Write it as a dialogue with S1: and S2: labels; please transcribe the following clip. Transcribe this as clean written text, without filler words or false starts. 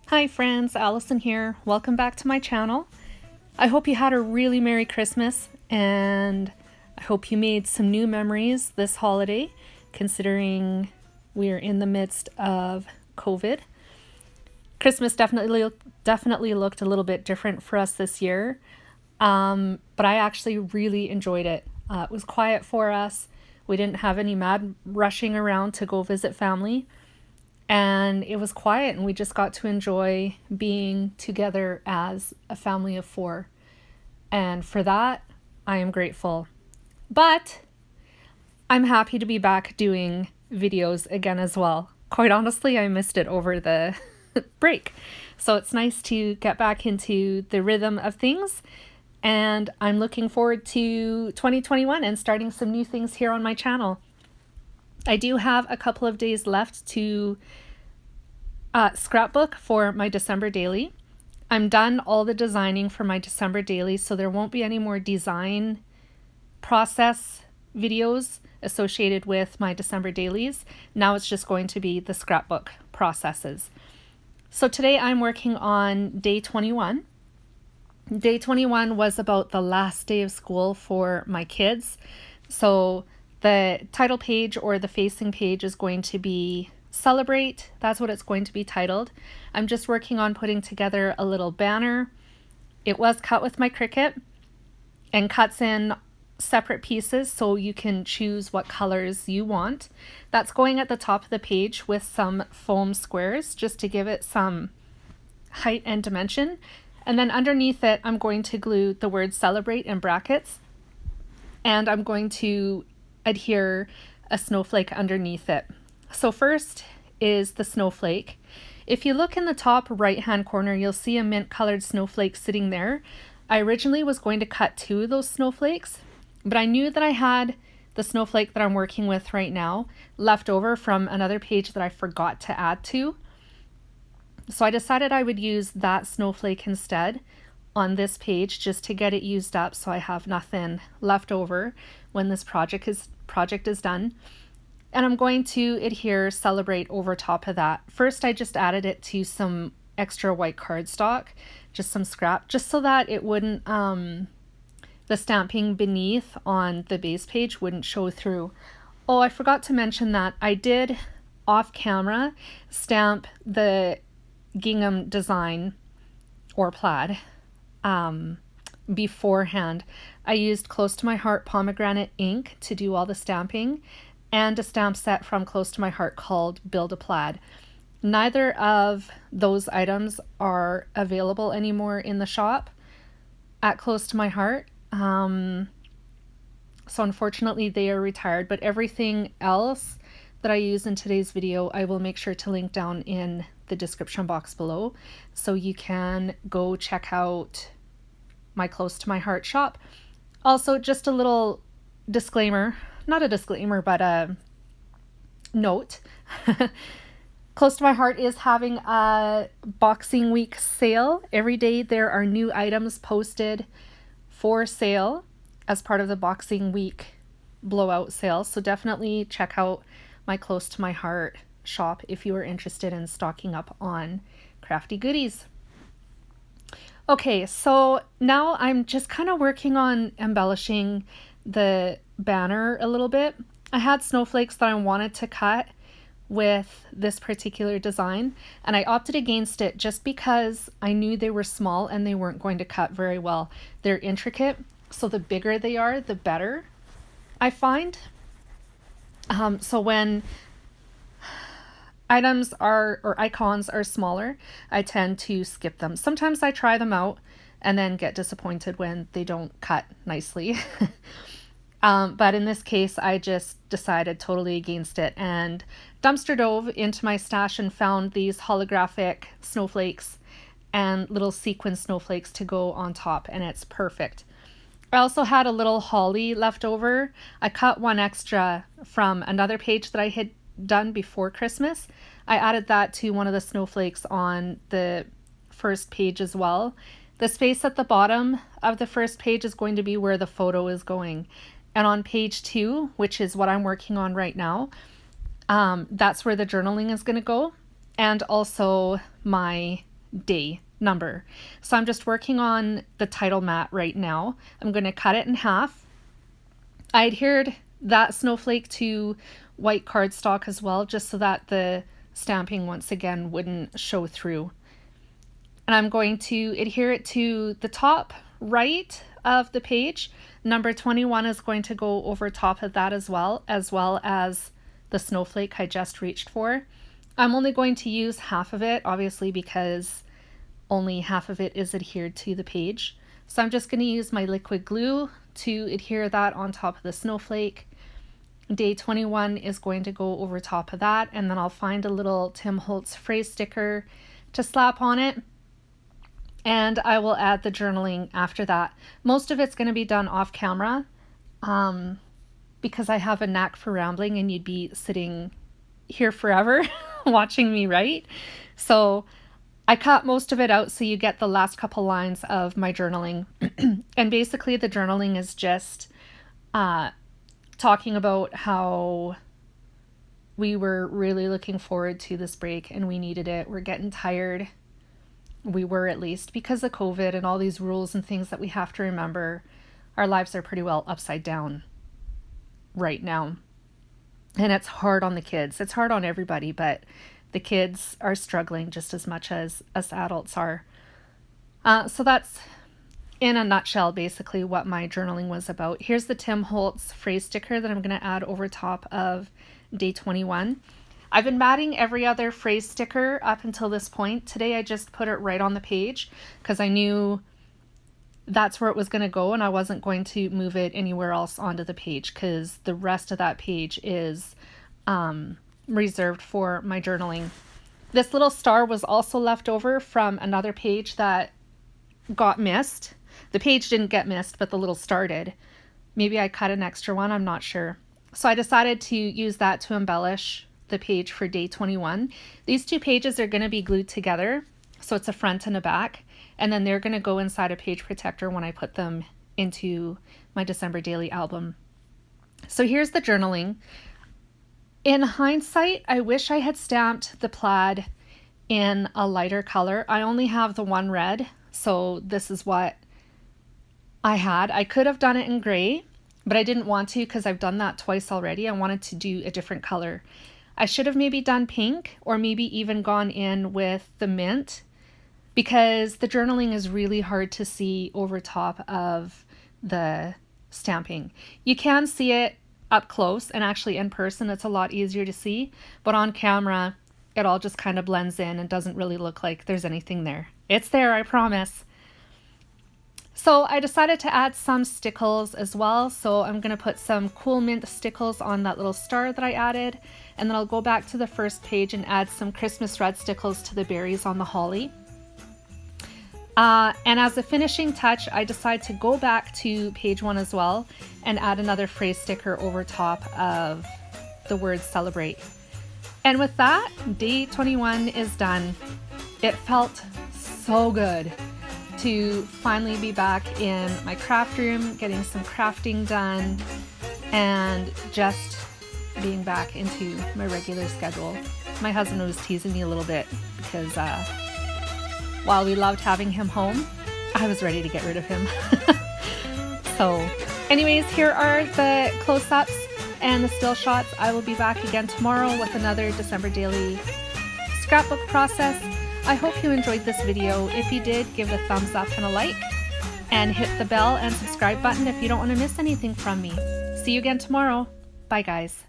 S1: Hi friends, Allison here. Welcome back to my channel. I hope you had a really Merry Christmas and I hope you made some new memories this holiday, considering we're in the midst of COVID. Christmas definitely looked a little bit different for us this year, but I actually really enjoyed it. It was quiet for us. We didn't have any mad rushing around to go visit family. And it was quiet, and we just got to enjoy being together as a family of four. And for that, I am grateful. But I'm happy to be back doing videos again as well. Quite honestly, I missed it over the break. So it's nice to get back into the rhythm of things. And I'm looking forward to 2021 and starting some new things here on my channel. I do have a couple of days left to scrapbook for my December daily. I'm done all the designing for my December daily, so there won't be any more design process videos associated with my December dailies. Now it's just going to be the scrapbook processes. So today I'm working on day 21. Day 21 was about the last day of school for my kids. So the title page or the facing page is going to be Celebrate. That's what it's going to be titled. I'm just working on putting together a little banner. It was cut with my Cricut and cuts in separate pieces so you can choose what colors you want. That's going at the top of the page with some foam squares just to give it some height and dimension. And then underneath it, I'm going to glue the word Celebrate in brackets. And I'm going to adhere a snowflake underneath it. So first is the snowflake. If you look in the top right hand corner, you'll see a mint colored snowflake sitting there. I originally was going to cut two of those snowflakes, but I knew that I had the snowflake that I'm working with right now left over from another page that I forgot to add to. So I decided I would use that snowflake instead on this page just to get it used up so I have nothing left over when this project is done. And I'm going to adhere Celebrate over top of that. First, I just added it to some extra white cardstock, just some scrap, just so that it wouldn't, the stamping beneath on the base page wouldn't show through. Oh, I forgot to mention that I did off camera stamp the gingham design or plaid beforehand. I used Close to My Heart pomegranate ink to do all the stamping, and a stamp set from Close to My Heart called Build a Plaid. Neither of those items are available anymore in the shop at Close to My Heart. So unfortunately they are retired, but everything else that I use in today's video, I will make sure to link down in the description box below so you can go check out my Close to My Heart shop. Also, just a little disclaimer, not a disclaimer, but a note. Close to My Heart is having a Boxing Week sale. Every day there are new items posted for sale as part of the Boxing Week blowout sale. So definitely check out my Close to My Heart shop if you are interested in stocking up on crafty goodies. Okay, so now I'm just kind of working on embellishing the banner a little bit. I had snowflakes that I wanted to cut with this particular design, and I opted against it just because I knew they were small and they weren't going to cut very well. They're intricate, so the bigger they are, the better, I find. So when items are, or icons are smaller, I tend to skip them. Sometimes I try them out and then get disappointed when they don't cut nicely. But in this case, I just decided totally against it and dumpster dove into my stash and found these holographic snowflakes and little sequin snowflakes to go on top, and it's perfect. I also had a little holly left over. I cut one extra from another page that I had done before Christmas. I added that to one of the snowflakes on the first page as well. The space at the bottom of the first page is going to be where the photo is going. And on page 2, which is what I'm working on right now, that's where the journaling is going to go. And also my day number. So I'm just working on the title mat right now. I'm going to cut it in half. I adhered that snowflake to white cardstock as well, just so that the stamping once again wouldn't show through. And I'm going to adhere it to the top right of the page. Number 21 is going to go over top of that as well as the snowflake I just reached for. I'm only going to use half of it, obviously, because only half of it is adhered to the page. So I'm just going to use my liquid glue to adhere that on top of the snowflake. Day 21 is going to go over top of that, and then I'll find a little Tim Holtz phrase sticker to slap on it, and I will add the journaling after that. Most of it's going to be done off camera because I have a knack for rambling and you'd be sitting here forever watching me write. So I cut most of it out so you get the last couple lines of my journaling. And basically the journaling is just talking about how we were really looking forward to this break and we needed it. We're getting tired. We were, at least, because of COVID and all these rules and things that we have to remember. Our lives are pretty well upside down right now. And it's hard on the kids. It's hard on everybody, but the kids are struggling just as much as us adults are. So that's, in a nutshell, basically what my journaling was about. Here's the Tim Holtz phrase sticker that I'm going to add over top of day 21. I've been matting every other phrase sticker up until this point. Today I just put it right on the page because I knew that's where it was going to go and I wasn't going to move it anywhere else onto the page because the rest of that page is reserved for my journaling. This little star was also left over from another page that got missed. The page didn't get missed, but the little star did. Maybe I cut an extra one, I'm not sure. So I decided to use that to embellish the page for day 21. These two pages are going to be glued together, so it's a front and a back, and then they're going to go inside a page protector when I put them into my December daily album. So here's the journaling. In hindsight, I wish I had stamped the plaid in a lighter color. I only have the one red, so this is what I had. I could have done it in gray, but I didn't want to because I've done that twice already. I wanted to do a different color. I should have maybe done pink or maybe even gone in with the mint because the journaling is really hard to see over top of the stamping. You can see it up close and actually in person it's a lot easier to see, but on camera it all just kind of blends in and doesn't really look like there's anything there. It's there, I promise. So I decided to add some stickles as well. So I'm going to put some Cool Mint stickles on that little star that I added. And then I'll go back to the first page and add some Christmas red stickles to the berries on the holly. And as a finishing touch, I decided to go back to page 1 as well and add another phrase sticker over top of the word celebrate. And with that, day 21 is done. It felt so good to finally be back in my craft room, getting some crafting done, and just being back into my regular schedule. My husband was teasing me a little bit because while we loved having him home, I was ready to get rid of him. So anyways, here are the close-ups and the still shots. I will be back again tomorrow with another December daily scrapbook process. I hope you enjoyed this video. If you did, give it a thumbs up and a like, and hit the bell and subscribe button if you don't want to miss anything from me. See you again tomorrow. Bye guys.